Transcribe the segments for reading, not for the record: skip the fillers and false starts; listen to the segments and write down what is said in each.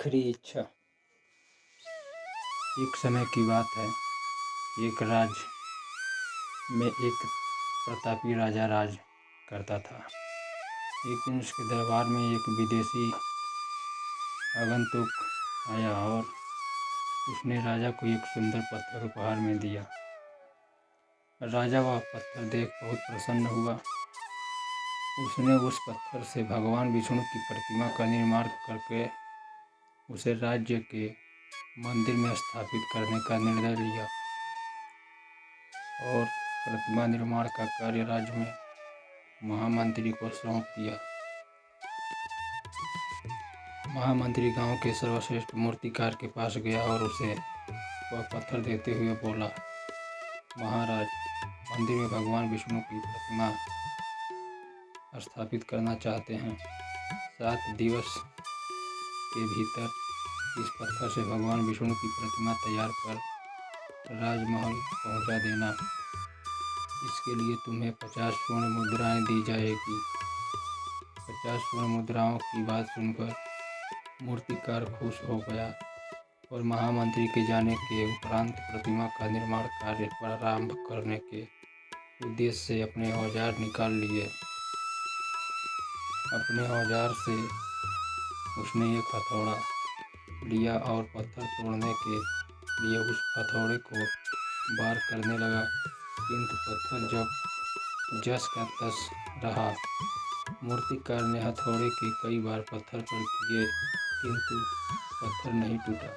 आखिरी इच्छा। एक समय की बात है, एक राज्य में एक प्रतापी राजा राज करता था। एक दिन उसके दरबार में एक विदेशी आगंतुक आया और उसने राजा को एक सुंदर पत्थर उपहार में दिया। राजा वह पत्थर देख बहुत प्रसन्न हुआ। उसने उस पत्थर से भगवान विष्णु की प्रतिमा का निर्माण करके उसे राज्य के मंदिर में स्थापित करने का निर्णय लिया और प्रतिमा निर्माण का कार्य राज्य में महामंत्री को सौंप दिया। महामंत्री गांव के सर्वश्रेष्ठ मूर्तिकार के पास गया और उसे वह पत्थर देते हुए बोला, महाराज, मंदिर में भगवान विष्णु की प्रतिमा स्थापित करना चाहते हैं। 7 दिवस के भीतर इस पत्थर से भगवान विष्णु की प्रतिमा तैयार कर राजमहल पहुंचा देना। इसके लिए तुम्हें 50 स्वर्ण मुद्राएं दी जाएगी। 50 स्वर्ण मुद्राओं की बात सुनकर मूर्तिकार खुश हो गया और महामंत्री के जाने के उपरांत प्रतिमा का निर्माण कार्य प्रारंभ करने के उद्देश्य से अपने औजार निकाल लिए। अपने औजार से उसने एक हथौड़ा लिया और पत्थर तोड़ने के लिए उस हथौड़े को वार करने लगा, किंतु पत्थर जब जस का तस रहा। मूर्तिकार ने हथौड़े के कई बार पत्थर पर किए, किंतु पत्थर नहीं टूटा।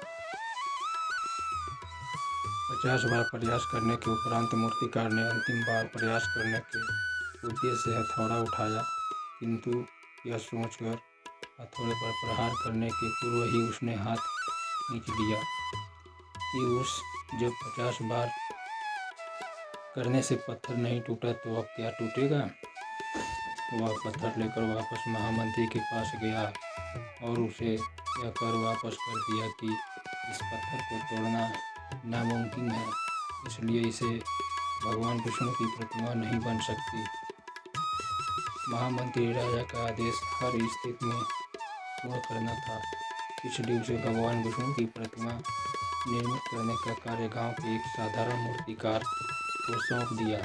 50 बार प्रयास करने के उपरांत मूर्तिकार ने अंतिम बार प्रयास करने के उद्देश्य से हथौड़ा उठाया, किंतु यह सोचकर हथौड़े पर प्रहार करने के पूर्व ही उसने हाथ खींच लिया कि जब 50 बार करने से पत्थर नहीं टूटा तो अब क्या टूटेगा। वह पत्थर लेकर वापस महामंत्री के पास गया और उसे यह कर वापस कर दिया कि इस पत्थर को तोड़ना नामुमकिन है, इसलिए इसे भगवान विष्णु की प्रतिमा नहीं बन सकती। महामंत्री राजा का आदेश हर स्थिति में पूर्ण करना था, इसलिए उसे भगवान विष्णु की प्रतिमा निर्मित करने का कार्य गांव के एक साधारण मूर्तिकार को सौंप दिया।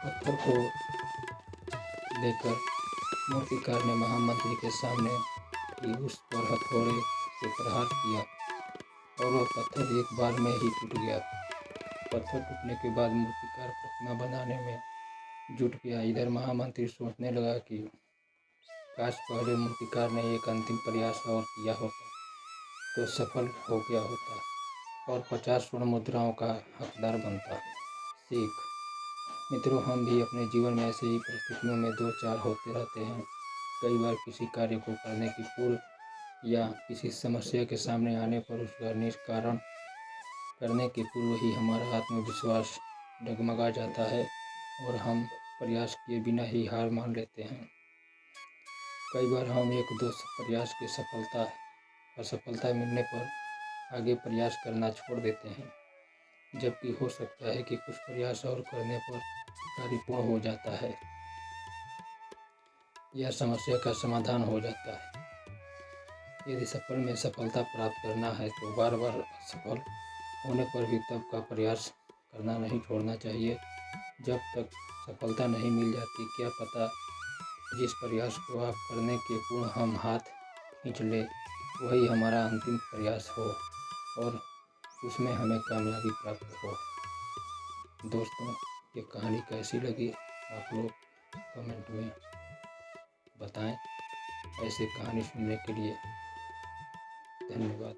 पत्थर को लेकर मूर्तिकार ने महामंत्री के सामने ही उस पर हथौड़े से प्रहार किया और वह पत्थर एक बार में ही टूट गया। पत्थर टूटने के बाद मूर्तिकार प्रतिमा बनाने में जुट गया। इधर महामंत्री सोचने लगा कि काश पहले मूर्तिकार ने एक अंतिम प्रयास और किया होता तो सफल हो गया होता और 50 स्वर्ण मुद्राओं का हकदार बनता। सीख। मित्रों, हम भी अपने जीवन में ऐसे ही परिस्थितियों में दो चार होते रहते हैं। कई बार किसी कार्य को करने की पूर्व या किसी समस्या के सामने आने पर उसका निष्कारण करने के पूर्व ही हमारा आत्मविश्वास डगमगा जाता है और हम प्रयास किए बिना ही हार मान लेते हैं। कई बार हम एक दो प्रयास की असफलता मिलने पर आगे प्रयास करना छोड़ देते हैं, जबकि हो सकता है कि कुछ प्रयास और करने पर कार्य पूर्ण हो जाता है या समस्या का समाधान हो जाता है। यदि सफलता प्राप्त करना है तो बार बार असफल होने पर भी तब का प्रयास करना नहीं छोड़ना चाहिए जब तक सफलता नहीं मिल जाती। क्या पता जिस प्रयास को आप करने के पूर्ण हम हाथ खींच ले वही हमारा अंतिम प्रयास हो और उसमें हमें कामयाबी प्राप्त हो। दोस्तों, ये कहानी कैसी लगी आप लोग कमेंट में बताएं। ऐसे कहानी सुनने के लिए धन्यवाद।